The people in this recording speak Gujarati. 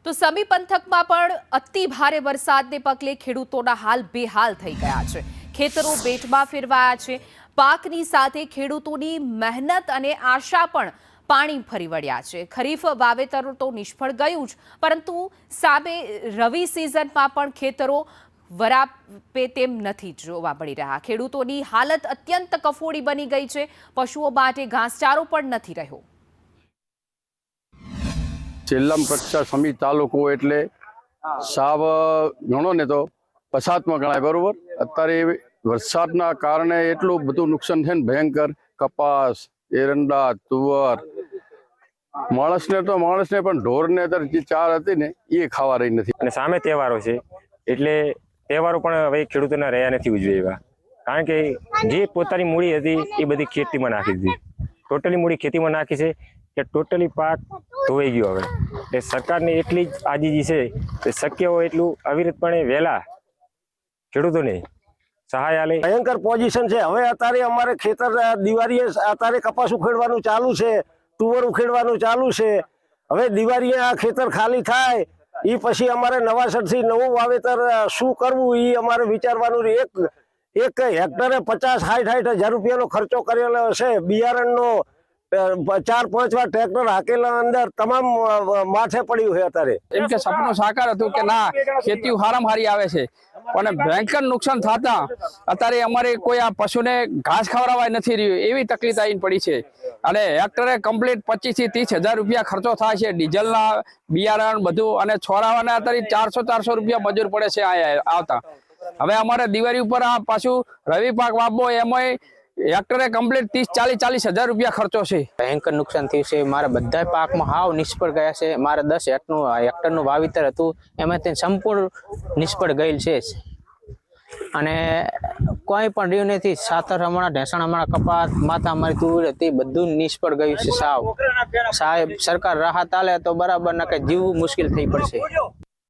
તો સમી પંથકમાં પણ અતિ ભારે વરસાદને પગલે ખેડૂતોના હાલ બેહાલ થઈ ગયા છે। ખેતરો બેટમાં ફેરવાયા છે। પાકની સાથે ખેડૂતોની મહેનત અને આશા પણ પાણી ફરી વળ્યા છે। ખરીફ વાવેતર તો નિષ્ફળ ગયું જ, પરંતુ સામે રવિ સિઝનમાં પણ ખેતરો વરાપે તેમ નથી જોવા મળી રહ્યા। ખેડૂતોની હાલત અત્યંત કફોડી બની ગઈ છે। પશુઓ માટે ઘાસચારો પણ નથી રહ્યો। છેલ્લામ કક્ષા સમી તાલુકો એટલે સાવ ગણો ને તો પછાતમાં ગણાય, બરોબર। અત્યારે વરસાદના કારણે એટલું બધું નુકસાન છે ને ભયંકર। કપાસ, એરંડા, તુવર, માણસને પણ ઢોરને અત્યારે જે ચાર હતી ને એ ખાવા રહી નથી। અને સામે તહેવારો છે એટલે તહેવારો પણ હવે ખેડૂતોના રહ્યા નથી ઉજવ્યા, કારણ કે જે પોતાની મૂડી હતી એ બધી ખેતીમાં નાખી દીધી। ટોટલી મૂડી ખેતીમાં નાખી છે કે ટોટલી પાક ધોવાઈ ગયો। હવે એટલે સરકારની એટલી જ આજીજી છે કે શક્ય હોય એટલું અવિરતપણે વહેલા ખેડૂતોને સહાય આલે। ભયંકર પોઝિશન છે। હવે અત્યારે અમારે ખેતર દિવાળીએ અત્યારે કપાસ ઉખેડવાનું ચાલુ છે, તુવર ઉખેડવાનું ચાલુ છે। હવે દિવાળીએ આ ખેતર ખાલી થાય એ પછી અમારે નવાસરથી નવું વાવેતર શું કરવું એ અમારે વિચારવાનું। એક હેક્ટરે 50-60 હજાર રૂપિયાનો ખર્ચો કરેલો છે। બિયારણનો 4-5 વાર ટ્રેક્ટર હાકેલા અંદર તમામ માથે પડ્યું છે। અત્યારે એમ કે સપનું સાકાર હતું કે ના ખેતી હારામાં હારી આવે છે, પણ ભયંકર નુકસાન થતા અત્યારે અમારે કોઈ આ પશુને ઘાસ ખવડાવવા નથી રહ્યું એવી તકલીફ આવીને પડી છે। અને હેક્ટરે કમ્પ્લીટ 25 થી 30 હજાર રૂપિયા ખર્ચો થાય છે, ડીઝલના, બિયારણ બધું, અને છોરાવાના અત્યારે 400 રૂપિયા મજૂર પડે છે આવતા। હવે અમારે દિવાળી ઉપર આ પાછું રવિ પાક વાવવો એમાં હેક્ટરે કમ્પ્લીટ 30-40 હજાર રૂપિયા ખર્ચો છે। ભયંકર નુકસાન થયું છે। મારા બધા પાકમાં હાવ નિષ્ફળ ગયા છે। મારા 10 હેક્ટરનું વાવેતર હતું એમાંથી સંપૂર્ણ નિષ્ફળ ગયેલ છે અને કોઈ પણ રહ્યું નથી। સાતર હમણાં, ઢેસણ હમણાં, કપાસ, માથા અમારી તુવેર હતી, બધું નિષ્ફળ ગયું છે। સાહેબ સરકાર રાહત આલે તો બરાબર, ના કે જીવવું મુશ્કેલ થઈ પડશે।